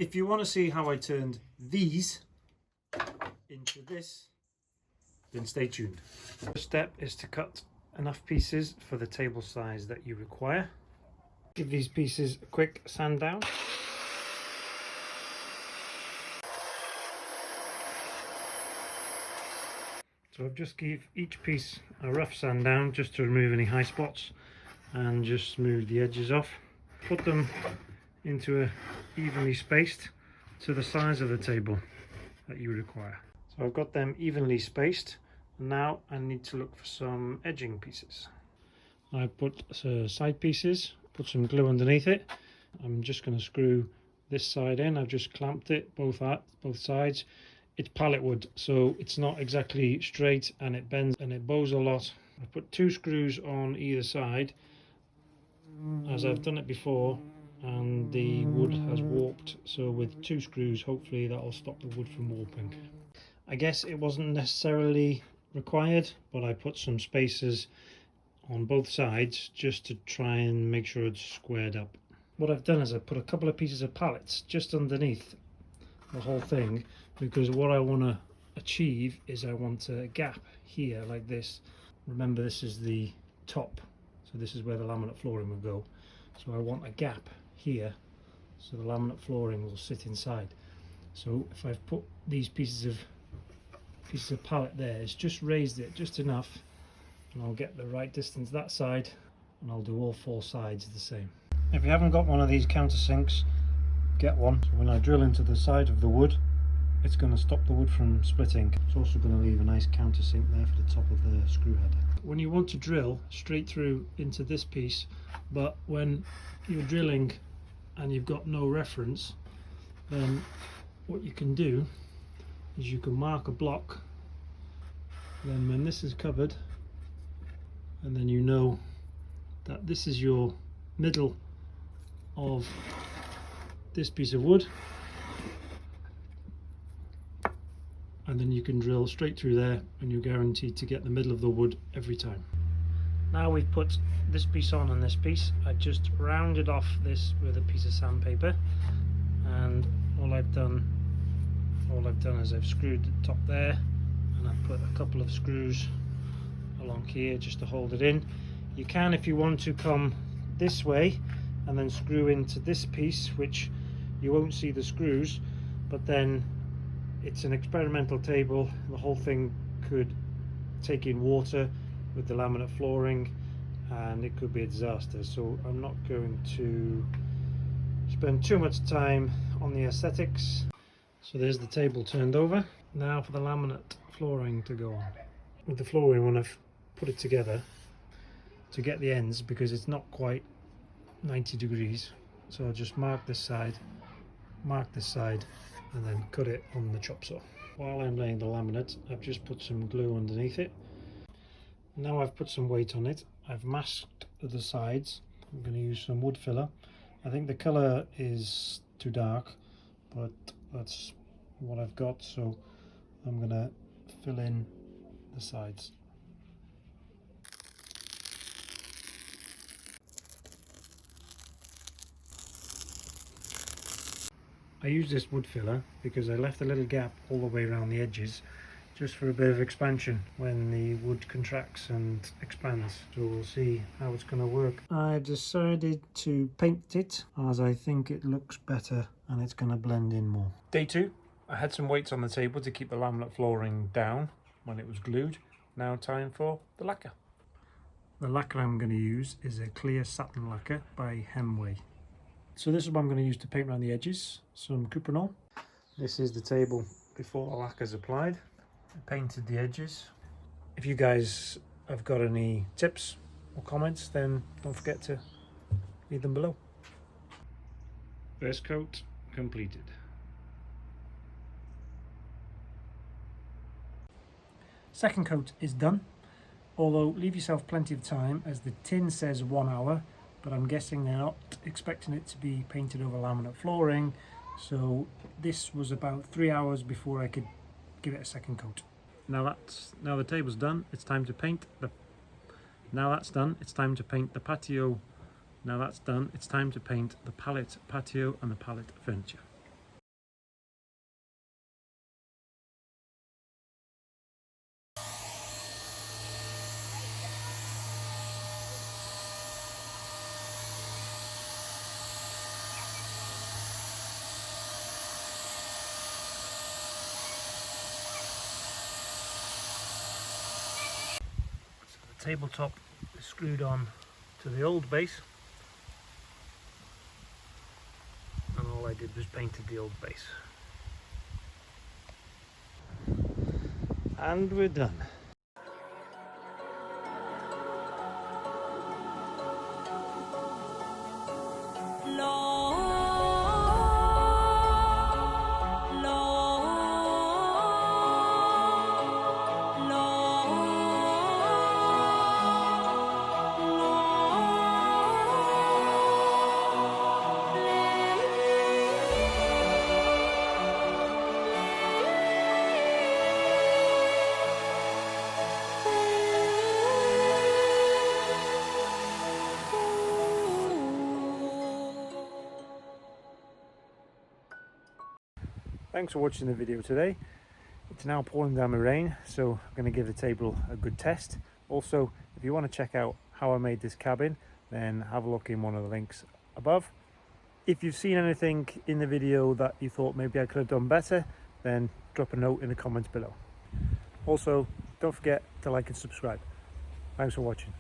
If you want to see how I turned these into this, then stay tuned. First step is to cut enough pieces for the table size that you require. Give these pieces a quick sand down. So I've just give each piece a rough sand down just to remove any high spots and just smooth the edges off. Put them into a evenly spaced to the size of the table that you require. So I've got them evenly spaced. Now I need to look for some edging pieces. I put side pieces, put some glue underneath it. I'm just going to screw this side in. I've just clamped it both sides. It's pallet wood, so it's not exactly straight and it bends and it bows a lot. I put 2 screws on either side as I've done it before, and the wood has warped, so with 2 screws hopefully that'll stop the wood from warping. I guess it wasn't necessarily required, but I put some spacers on both sides just to try and make sure it's squared up. What I've done is I put a couple of pieces of pallets just underneath the whole thing, because what I want to achieve is I want a gap here like this. Remember, this is the top, so this is where the laminate flooring will go. So I want a gap here so the laminate flooring will sit inside. So if I've put these pieces of pallet there, it's just raised it just enough, and I'll get the right distance that side, and I'll do all 4 sides the same. If you haven't got one of these countersinks, get one. So when I drill into the side of the wood, it's going to stop the wood from splitting. It's also going to leave a nice countersink there for the top of the screw head. When you want to drill straight through into this piece, but when you're drilling and you've got no reference, then what you can do is you can mark a block. Then when this is covered, and then you know that this is your middle of this piece of wood, and then you can drill straight through there and you're guaranteed to get the middle of the wood every time. Now we've put this piece on and this piece, I just rounded off this with a piece of sandpaper, and all I've done is I've screwed the top there, and I've put a couple of screws along here just to hold it in. You can, if you want to, come this way and then screw into this piece, which you won't see the screws, but then it's an experimental table. The whole thing could take in water with the laminate flooring and it could be a disaster, so I'm not going to spend too much time on the aesthetics. So there's the table turned over. Now for the laminate flooring to go on. With the flooring, when I've put it together, to get the ends, because it's not quite 90 degrees, so I'll just mark this side, and then cut it on the chop saw. While I'm laying the laminate, I've just put some glue underneath it. Now I've put some weight on it. I've masked the sides. I'm going to use some wood filler. I think the colour is too dark, but that's what I've got, so I'm going to fill in the sides. I use this wood filler because I left a little gap all the way around the edges just for a bit of expansion when the wood contracts and expands. So we'll see how it's going to work. I've decided to paint it as I think it looks better and it's going to blend in more. Day 2. I had some weights on the table to keep the laminate flooring down when it was glued. Now time for the lacquer. The lacquer I'm going to use is a clear satin lacquer by Hemway. So this is what I'm going to use to paint around the edges, some cuprinol. This is the table before the lacquer is applied. I painted the edges. If you guys have got any tips or comments, then don't forget to leave them below. First coat completed. Second coat is done, although leave yourself plenty of time as the tin says 1 hour. But I'm guessing they're not expecting it to be painted over laminate flooring, so this was about 3 hours before I could give it a second coat. Now the table's done, it's time to paint the... Now that's done, it's time to paint the patio. Now that's done, it's time to paint the pallet patio and the pallet furniture. tabletop is screwed on to the old base, and all I did was painted the old base. And we're done. Thanks for watching the video today. It's now pouring down with rain, so I'm going to give the table a good test. Also, if you want to check out how I made this cabin, then have a look in one of the links above. If you've seen anything in the video that you thought maybe I could have done better, then drop a note in the comments below. Also, don't forget to like and subscribe. Thanks for watching.